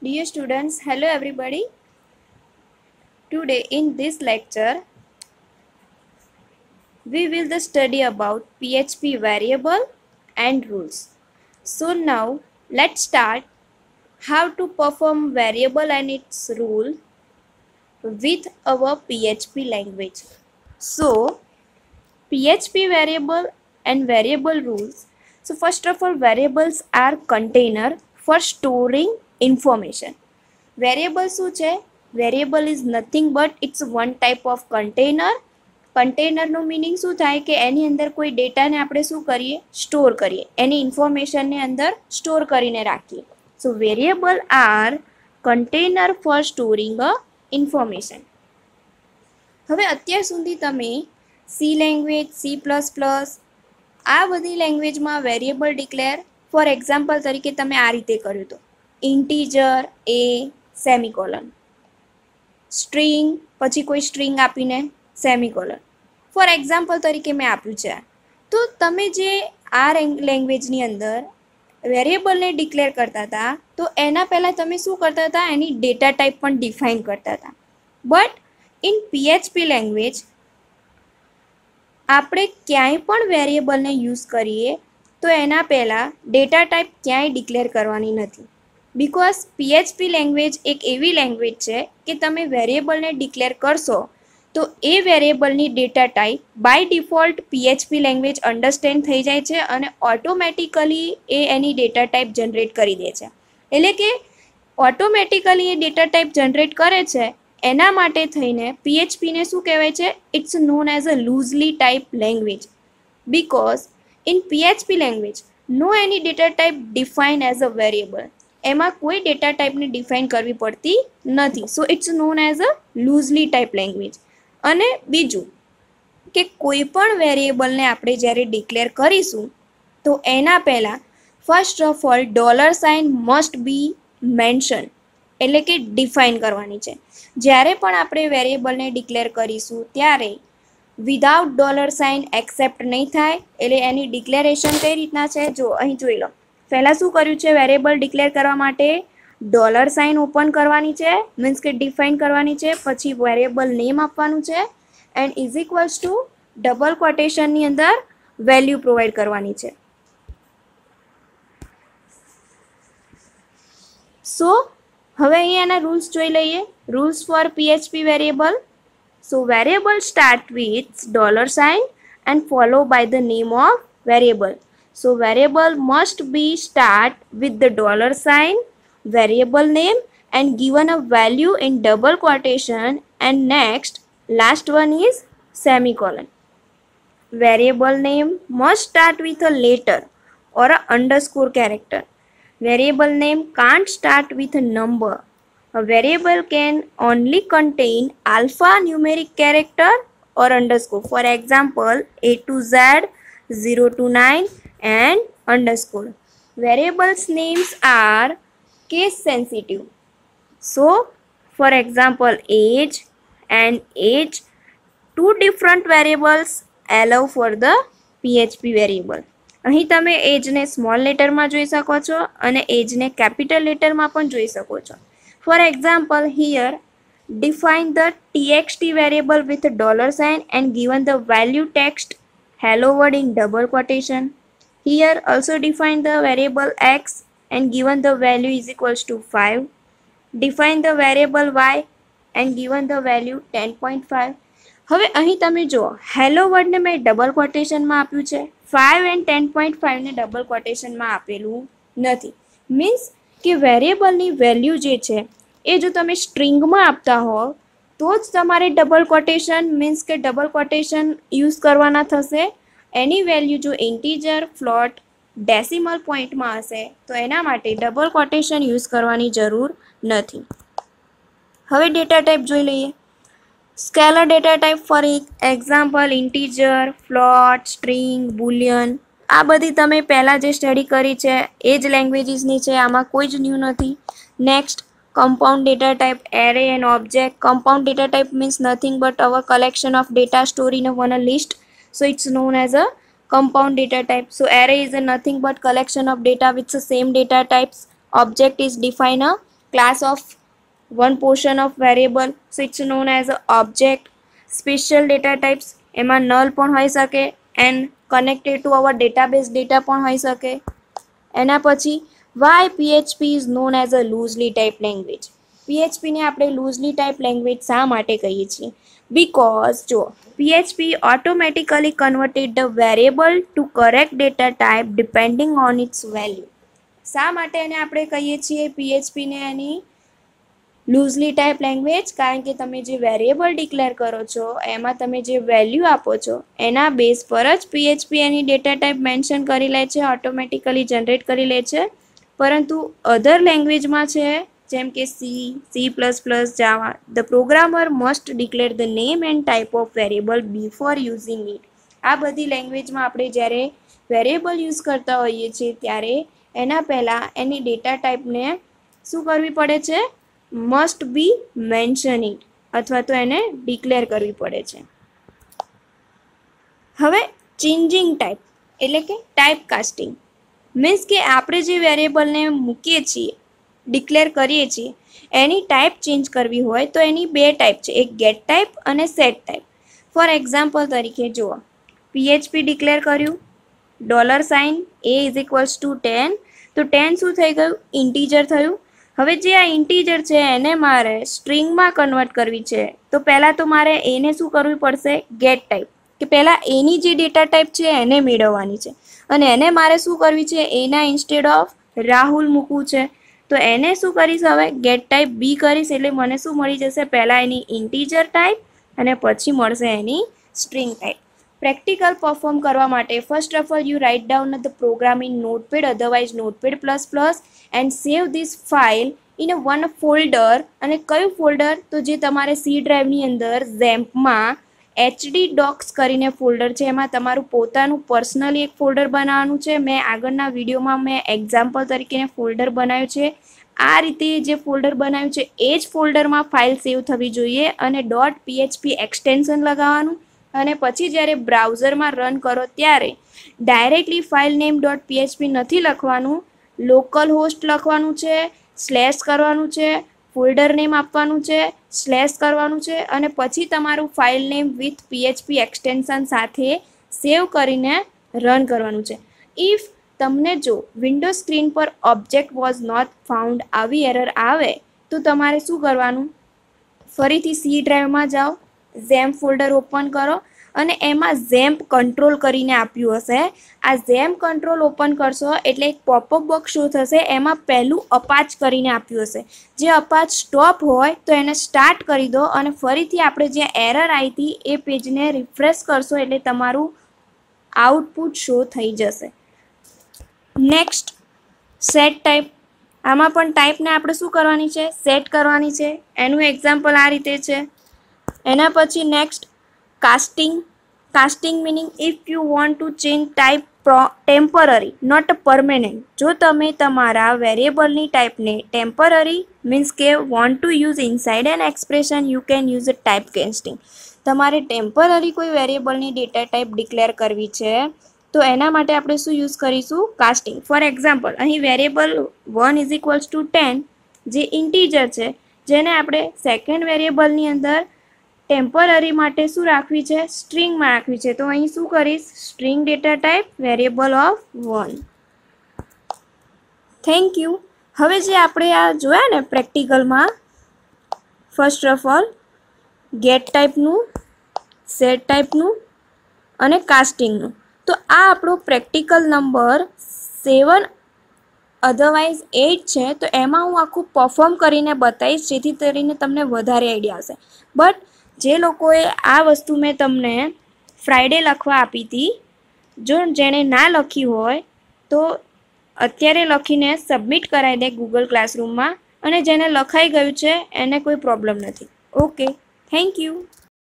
Dear students, hello everybody. Today in this lecture, we will study about PHP variable and rules. So now let's start how to perform variable and its rule with our PHP language. So PHP variable and variable rules. So first of all, variables are container for storing information. Variable શું છે? Variable is nothing but it's one type of container. કન્ટેનરનું meaning શું થાય કે એની અંદર કોઈ ડેટાને આપણે શું કરીએ? સ્ટોર કરીએ, એની ઇન્ફોર્મેશનને અંદર સ્ટોર કરીને રાખીએ. So variable are container for storing a information. હવે અત્યાર સુધી તમે સી લેંગ્વેજ, C++, આ બધી લેંગ્વેજમાં વેરિયેબલ ડિક્લેર ફોર એક્ઝામ્પલ તરીકે તમે આ રીતે કર્યું હતું. ઇન્ટીજર એ સેમિકોલન, સ્ટ્રિંગ પછી કોઈ સ્ટ્રિંગ આપીને સેમિકોલન, ફોર એક્ઝામ્પલ તરીકે મેં આપ્યું છે. તો તમે જે આ લેંગ્વેજની અંદર વેરિયેબલને ડિક્લેર કરતા હતા તો એના પહેલાં તમે શું કરતા હતા? એની ડેટા ટાઈપ પણ ડિફાઇન કરતા હતા. બટ ઇન પીએચપી લેંગ્વેજ આપણે ક્યાંય પણ વેરિયેબલને યુઝ કરીએ તો એના પહેલાં ડેટા ટાઈપ ક્યાંય ડિક્લેર કરવાની નથી. બિકોઝ પીએચપી લેંગ્વેજ એક એવી લેંગ્વેજ છે કે તમે વેરિયેબલને ડિક્લેર કરશો તો એ વેરિયેબલની data type by default PHP language understand થઈ જાય છે અને ઓટોમેટિકલી એ એની ડેટા ટાઈપ જનરેટ કરી દે છે. એટલે કે ઓટોમેટિકલી એ ડેટા ટાઈપ જનરેટ કરે છે. એના માટે થઈને પીએચપીને શું કહેવાય છે? It's known as a loosely type language. Because in PHP language no any data type define as a variable. એમાં કોઈ ડેટા ટાઈપને ડિફાઇન કરવી પડતી નથી. So it's known as a loosely type language. અને બીજું કે કોઈ પણ વેરિયેબલને આપણે જ્યારે ડિક્લેર કરીશું તો એના પહેલાં ફર્સ્ટ ઓફ ઓલ $સાઇન મસ્ટ બી મેન્શન, એટલે કે ડિફાઇન કરવાની છે. જ્યારે પણ આપણે વેરિયેબલને ડિક્લેર કરીશું ત્યારે વિધાઉટ $સાઇન એક્સેપ્ટ નહીં થાય. એટલે એની ડિક્લેરેશન કઈ રીતના છે? જો અહીં જોઈ લો. પહેલાં શું કર્યું છે? વેરિયેબલ ડિક્લેર કરવા માટે $સાઇન ઓપન કરવાની છે, મીન્સ કે ડિફાઇન કરવાની છે. પછી વેરિયેબલ નેમ આપવાનું છે and is equals to double કોટેશનની અંદર વેલ્યુ પ્રોવાઈડ કરવાની છે. સો હવે અહીંયા એના રૂલ્સ જોઈ લઈએ. Rules for PHP variable. So variable start with $સાઇન and follow by the name of variable. So variable must be start with the $sign, variable name and given a value in double quotation and next last one is semicolon. Variable name must start with a letter or a underscore character. Variable name can't start with a number. A variable can only contain alphanumeric character or underscore. For example, A to Z, 0 to 9 and underscore. Variables names are case sensitive. So for example, age and age, two different variables allow for the PHP variable. અહીં તમે એજને small લેટરમાં જોઈ શકો છો અને એજને capital લેટરમાં પણ જોઈ શકો છો. For example, here define the txt variable with $sign and given the value text hello world in double quotation. Here also define the variable x and given the value is equals to 5. Define the variable y and given the value 10.5. હવે અહીં તમે જુઓ, hello વર્ડને મેં double કોટેશનમાં આપ્યું છે, 5 and 10.5 ને double કોટેશનમાં આપેલું નથી. મીન્સ કે વેરિયેબલની વેલ્યુ જે છે એ જો તમે સ્ટ્રિંગમાં આપતા હો તો જ તમારે ડબલ કોટેશન મીન્સ કે ડબલ કોટેશન યુઝ કરવાના થશે. એની વેલ્યુ જો ઇન્ટીજર, ફ્લોટ, ડેસિમલ પોઈન્ટમાં હશે તો એના માટે ડબલ કોટેશન યુઝ કરવાની જરૂર નથી. હવે ડેટા ટાઈપ જોઈ લઈએ. Scalar data type for example integer, float, string, Boolean, આ બધી તમે પહેલાં જે સ્ટડી કરી છે એ જ લેંગ્વેજીસની છે, આમાં કોઈ જ ન્યૂ નથી. Next, compound data type, array and object. Compound data type means nothing but our collection of data stored in one list. So it's known as a compound data type. So array is a nothing but collection of data with the same data types. Object is define a class of one portion of variable, so it's known as a object. Special data types, એમાં null પણ હોઈ શકે and connected to our database data પણ હોઈ શકે. એના પછી why PHP is known as a loosely typed language. PHP ને આપણે loosely typed language શા માટે કહીએ છીએ? Because જો PHP automatically converted the variable to correct data type depending on its value. શા માટે એને આપણે કહીએ છીએ PHP ને એની લૂઝલી ટાઈપ લેંગ્વેજ? કારણ કે તમે જે વેરિયેબલ ડિક્લેર કરો છો એમાં તમે જે વેલ્યુ આપો છો એના બેઝ પર જ PHP એની ડેટા ટાઈપ મેન્શન કરી લે છે, ઓટોમેટિકલી જનરેટ કરી લે છે. પરંતુ અધર લેંગ્વેજમાં છે જેમ કે C++, Java, the programmer must declare the name and type of variable before using it. આ બધી લેંગ્વેજમાં આપણે જ્યારે વેરિયેબલ યુઝ કરતા હોઈએ છીએ ત્યારે એના પહેલાં એની ડેટા ટાઈપને શું કરવી પડે છે? મસ્ટ બી મેન્શન ઇટ અથવા તો એને ડિક્લેર કરવી પડે છે. હવે ચેન્જિંગ ટાઈપ એટલે કે ટાઈપ કાસ્ટિંગ મીન્સ કે આપણે જે વેરિયેબલને મૂકીએ છીએ, ડિક્લેર કરીએ છીએ, એની ટાઈપ ચેન્જ કરવી હોય તો એની બે ટાઈપ છે, એક ગેટ ટાઈપ અને સેટ ટાઈપ. ફોર એક્ઝામ્પલ તરીકે જુઓ, PHP ડિક્લેર કર્યું $a = 10, તો 10 શું થઈ ગયું? ઇન્ટીજર થયું. હવે જે આ ઇન્ટીજર છે એને મારે સ્ટ્રિંગમાં કન્વર્ટ કરવી છે તો પહેલાં તો મારે એને શું કરવી પડશે? ગેટ ટાઈપ, કે પહેલાં એની જે ડેટા ટાઈપ છે એને મેળવવાની છે અને એને મારે શું કરવી છે? એના ઇન્સ્ટેડ ઓફ રાહુલ મૂકવું છે. તો એને શું કરીશ? હવે ગેટ ટાઈપ બી કરીશ એટલે મને શું મળી જશે? પહેલાં એની ઇન્ટીજર ટાઈપ અને પછી મળશે એની સ્ટ્રિંગ ટાઈપ. પ્રેક્ટિકલ પરફોર્મ કરવા માટે first of all you write down the program in notepad, otherwise notepad++ and save this file in a one folder. અને કયું ફોલ્ડર? તો જે તમારે સી ડ્રાઈવની અંદર ઝેમ્પમાં HD docs કરીને ફોલ્ડર છે એમાં તમારું પોતાનું પર્સનલી એક ફોલ્ડર બનાવવાનું છે. મેં આગળના વિડીયોમાં મેં એક્ઝામ્પલ તરીકે ફોલ્ડર બનાવ્યું છે. આ રીતે જે ફોલ્ડર બનાવ્યું છે એ જ ફોલ્ડરમાં ફાઇલ સેવ થવી જોઈએ અને .php એક્સટેન્શન લગાવવાનું અને પછી જ્યારે બ્રાઉઝરમાં રન કરો ત્યારે ડાયરેક્ટલી ફાઇલ નેમ .php નથી લખવાનું, લોકલ હોસ્ટ લખવાનું છે, સ્લેશ કરવાનું છે, ફોલ્ડર નેમ આપવાનું છે, સ્લેશ કરવાનું છે અને પછી તમારું file name with PHP extension સાથે સેવ કરીને રન કરવાનું છે. ઇફ તમને જો વિન્ડોઝ સ્ક્રીન પર ઓબ્જેક્ટ વોઝ નોટ ફાઉન્ડ આવી એરર આવે તો તમારે શું કરવાનું? ફરીથી સી ડ્રાઈવમાં જાઓ, ઝેમ્પ ફોલ્ડર ઓપન કરો અને એમાં ઝેમ્પ કંટ્રોલ કરીને આપ્યું હશે. આ ઝેમ્પ કંટ્રોલ ઓપન કરશો એટલે એક પોપઅપ બોક્સ શો થશે, એમાં પહેલું અપાચ કરીને આપ્યું હશે. જે અપાચ સ્ટોપ હોય તો એને સ્ટાર્ટ કરી દો અને ફરીથી આપણે જે એરર આવી હતી એ પેજને રિફ્રેશ કરશો એટલે તમારું આઉટપુટ શો થઈ જશે. Next set type. આમાં પણ ટાઈપને આપણે શું કરવાની છે? સેટ કરવાની છે. એનું એક્ઝામ્પલ આ રીતે છે. એના પછી next casting. Casting meaning if you want to change type temporary not permanent. જો તમે તમારા વેરિયેબલની ટાઈપને ટેમ્પરરી મીન્સ કે want to use inside an expression you can use a type casting. તમારે ટેમ્પરરી કોઈ વેરિયેબલની ડેટા ટાઈપ ડિક્લેર કરવી છે તો એના માટે આપણે શું યુઝ કરીશું? કાસ્ટિંગ. ફોર એક્ઝામ્પલ અહીં વેરિયેબલ 1 = 10 જે ઇન્ટીજર છે જેને આપણે સેકન્ડ વેરિયેબલની અંદર ટેમ્પરરી માટે શું રાખવી છે? સ્ટ્રિંગમાં રાખવી છે. તો અહીં શું કરીશ? String data type variable of 1. Thank you. હવે જે આપણે આ જોયા ને પ્રેક્ટિકલમાં, ફર્સ્ટ ઓફ ઓલ ગેટ ટાઈપનું, સેટ ટાઈપનું અને કાસ્ટિંગનું. તો આ આપણો પ્રેક્ટિકલ નંબર 7 અધરવાઇઝ 8 છે. તો એમાં હું આખું પરફોર્મ કરીને બતાવીશ જેથી કરીને તમને વધારે આઈડિયા આવશે. બટ જે લોકોએ આ વસ્તુ મેં તમને ફ્રાઈડે લખવા આપી હતી, જો જેણે ના લખી હોય તો અત્યારે લખીને સબમિટ કરાવી દે ગૂગલ ક્લાસરૂમમાં અને જેને લખાઈ ગયું છે એને કોઈ પ્રોબ્લેમ નથી. Okay, thank you.